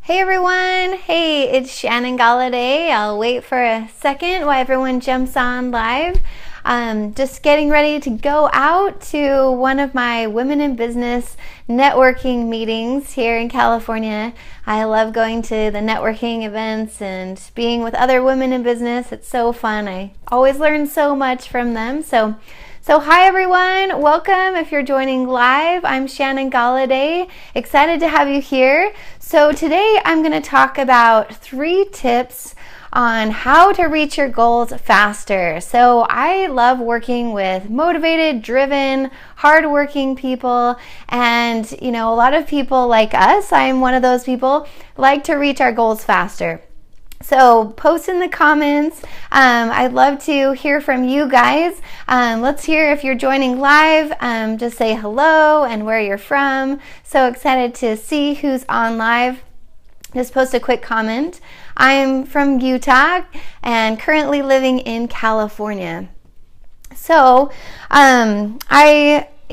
Hey everyone! Hey, it's Shannon Galladay. I'll wait for a second while everyone jumps on live. Just getting ready to go out to one of my Women in Business networking meetings here in California. I love going to the networking events and being with other women in business. It's so fun. I always learn so much from them. So hi everyone, welcome if you're joining live. I'm Shannon Galladay, excited to have you here. So today I'm going to talk about 3 tips on how to reach your goals faster. So I love working with motivated, driven, hardworking people, and a lot of people like us, I'm one of those people, like to reach our goals faster. So post in the comments. I'd love to hear from you guys. Let's hear if you're joining live. Just say hello and where you're from. So excited to see who's on live. Just post a quick comment. I'm from Utah and currently living in California. So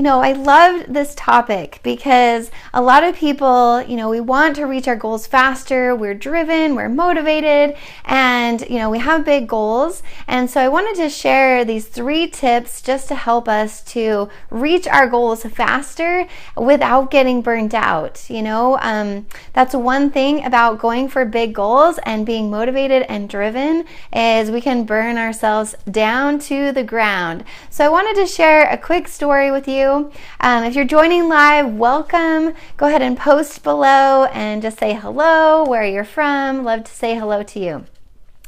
I loved this topic because a lot of people, we want to reach our goals faster. We're driven, we're motivated, and, we have big goals. And so I wanted to share these 3 tips just to help us to reach our goals faster without getting burned out. That's one thing about going for big goals and being motivated and driven is we can burn ourselves down to the ground. So I wanted to share a quick story with you. If you're joining live, welcome. Go ahead and post below and just say hello, where you're from. Love to say hello to you.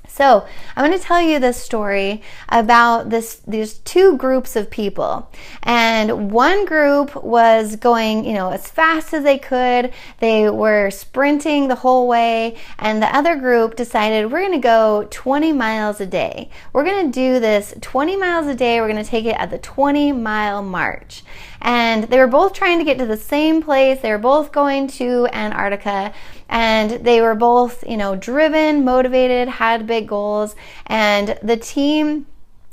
So I'm going to tell you this story about these 2 groups of people. And one group was going, as fast as they could. They were sprinting the whole way. And the other group decided we're going to go 20 miles a day. We're going to do this 20 miles a day. We're going to take it at the 20-mile march. And they were both trying to get to the same place. They were both going to Antarctica. And they were both, driven, motivated, had big goals. And the team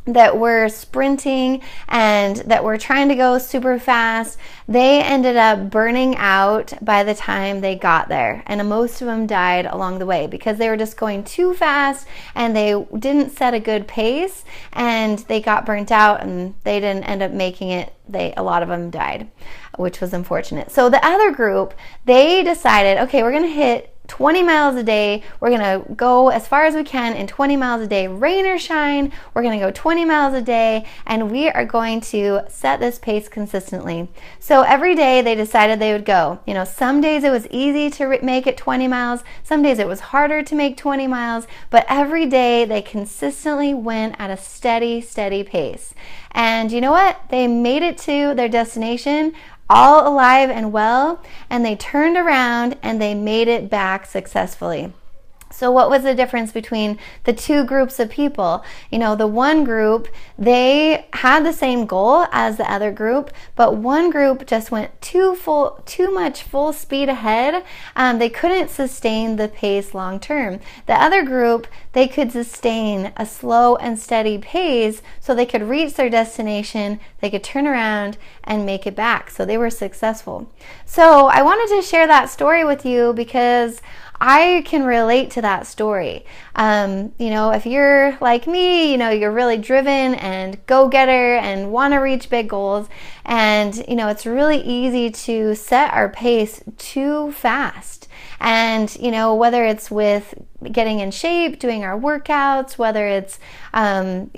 that were sprinting and that were trying to go super fast, they ended up burning out by the time they got there. And most of them died along the way because they were just going too fast and they didn't set a good pace and they got burnt out and they didn't end up making it. A lot of them died, which was unfortunate. So the other group, they decided, okay, we're going to hit 20 miles a day. We're going to go as far as we can in 20 miles a day, rain or shine. We're going to go 20 miles a day, and we are going to set this pace consistently. So every day they decided they would go. Some days it was easy to make it 20 miles. Some days it was harder to make 20 miles, but every day they consistently went at a steady pace. And you know what? They made it to their destination all alive and well, and they turned around and they made it back successfully. So what was the difference between the 2 groups of people? The one group, they had the same goal as the other group, but one group just went too much full speed ahead. They couldn't sustain the pace long term. The other group, they could sustain a slow and steady pace so they could reach their destination, they could turn around and make it back. So they were successful. So I wanted to share that story with you because I can relate to that story. If you're like me, you're really driven and go-getter and want to reach big goals. And, it's really easy to set our pace too fast. And, whether it's with getting in shape, doing our workouts, whether it's, trying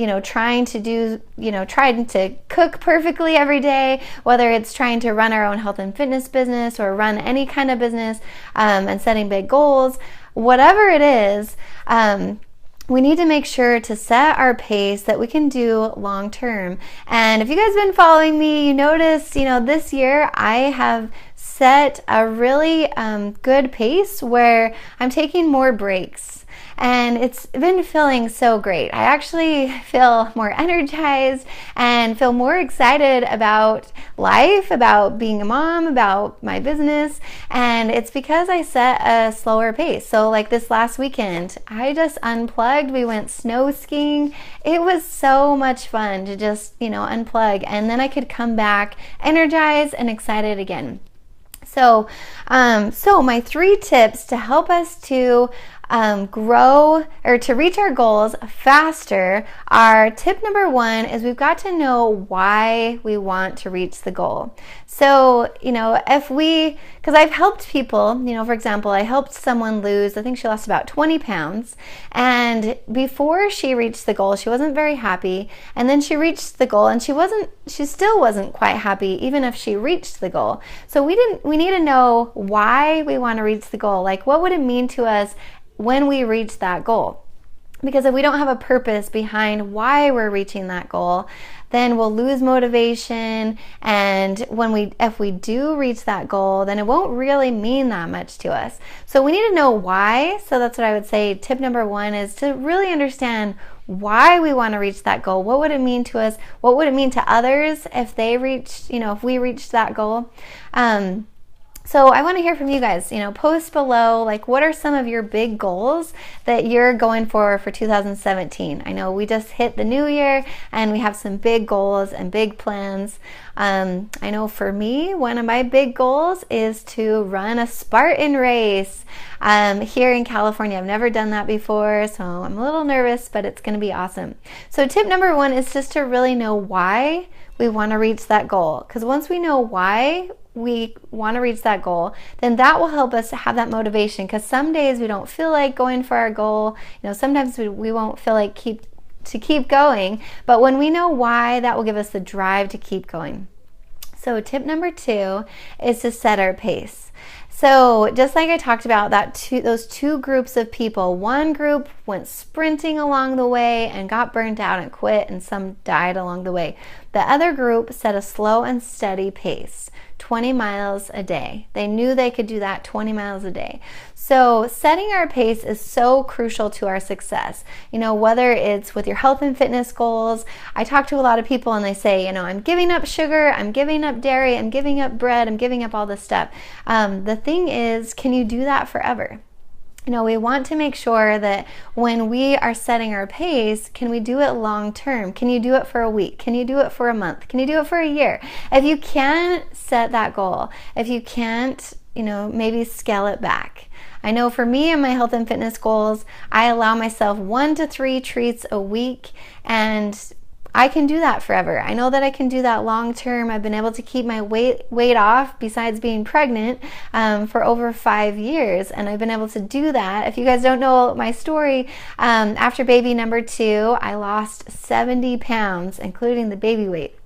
to cook perfectly every day, whether it's trying to run our own health and fitness business or run any kind of business, and setting big goals, whatever it is, we need to make sure to set our pace that we can do long term. And if you guys have been following me, you noticed, this year I have set a really good pace where I'm taking more breaks. And it's been feeling so great. I actually feel more energized and feel more excited about life, about being a mom, about my business. And it's because I set a slower pace. So like this last weekend, I just unplugged. We went snow skiing. It was so much fun to just, unplug. And then I could come back energized and excited again. So my 3 tips to help us to grow or to reach our goals faster are: tip number 1 is we've got to know why we want to reach the goal. So, because I've helped people, for example, I helped someone lose, I think she lost about 20 pounds. And before she reached the goal, she wasn't very happy. And then she reached the goal and she still wasn't quite happy, even if she reached the goal. So we need to know why we want to reach the goal. Like, what would it mean to us when we reach that goal? Because if we don't have a purpose behind why we're reaching that goal, then we'll lose motivation. And if we do reach that goal, then it won't really mean that much to us. So we need to know why. So that's what I would say. Tip number 1 is to really understand why we want to reach that goal. What would it mean to us? What would it mean to others if we reached that goal? So I want to hear from you guys. Post below, like, what are some of your big goals that you're going for 2017? I know we just hit the new year and we have some big goals and big plans. I know for me, one of my big goals is to run a Spartan race here in California. I've never done that before, so I'm a little nervous, but it's going to be awesome. So tip number 1 is just to really know why we want to reach that goal. Because once we know why we want to reach that goal, then that will help us to have that motivation. Because some days we don't feel like going for our goal. Sometimes we won't feel like keep going. But when we know why, that will give us the drive to keep going. So tip number 2 is to set our pace. So just like I talked about, those 2 groups of people, one group went sprinting along the way and got burnt out and quit, and some died along the way. The other group set a slow and steady pace, 20 miles a day. They knew they could do that 20 miles a day. So setting our pace is so crucial to our success. Whether it's with your health and fitness goals. I talk to a lot of people and they say, I'm giving up sugar, I'm giving up dairy, I'm giving up bread, I'm giving up all this stuff. The thing is, can you do that forever? We want to make sure that when we are setting our pace, can we do it long term? Can you do it for a week? Can you do it for a month? Can you do it for a year? If you can't set that goal, if you can't, maybe scale it back. I know for me and my health and fitness goals, I allow myself 1 to 3 treats a week, and I can do that forever. I know that I can do that long term. I've been able to keep my weight off, besides being pregnant, for over 5 years, and I've been able to do that. If you guys don't know my story, after baby number 2, I lost 70 pounds, including the baby weight.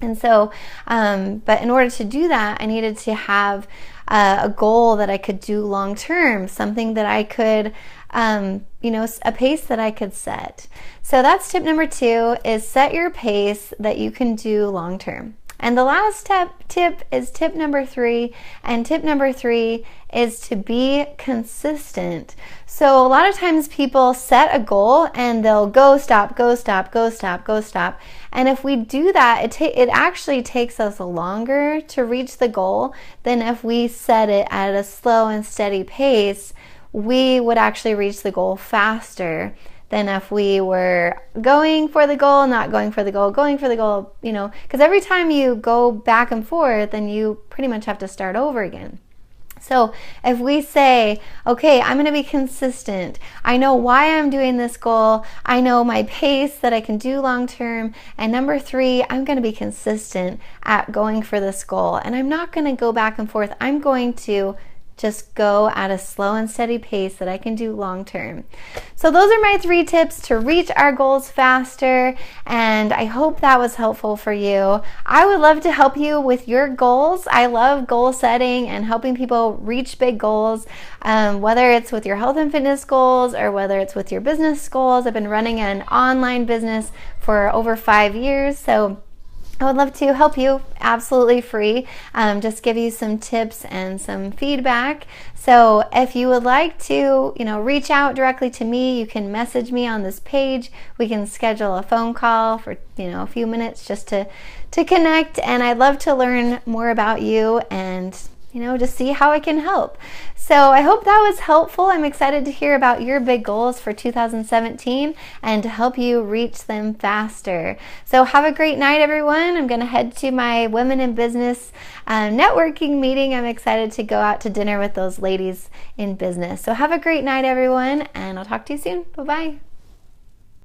And so, but in order to do that, I needed to have a goal that I could do long term, something that I could, a pace that I could set. So that's tip number 2, is set your pace that you can do long term. And the last tip is tip number 3, and tip number 3 is to be consistent. So a lot of times people set a goal and they'll go stop, go stop, go stop, go stop. And if we do that, it actually takes us longer to reach the goal than if we set it at a slow and steady pace. We would actually reach the goal faster than if we were going for the goal, not going for the goal, going for the goal, because every time you go back and forth, then you pretty much have to start over again. So if we say, okay, I'm going to be consistent. I know why I'm doing this goal. I know my pace that I can do long term. And number 3, I'm going to be consistent at going for this goal. And I'm not going to go back and forth. I'm going to just go at a slow and steady pace that I can do long term. So those are my 3 tips to reach our goals faster, and I hope that was helpful for you. I would love to help you with your goals. I love goal setting and helping people reach big goals, whether it's with your health and fitness goals or whether it's with your business goals. I've been running an online business for over 5 years, so I would love to help you absolutely free, just give you some tips and some feedback. So if you would like to, reach out directly to me, you can message me on this page. We can schedule a phone call for, a few minutes just to connect. And I'd love to learn more about you and to see how I can help. So I hope that was helpful. I'm excited to hear about your big goals for 2017 and to help you reach them faster. So have a great night, everyone. I'm going to head to my Women in Business networking meeting. I'm excited to go out to dinner with those ladies in business. So have a great night, everyone, and I'll talk to you soon. Bye-bye.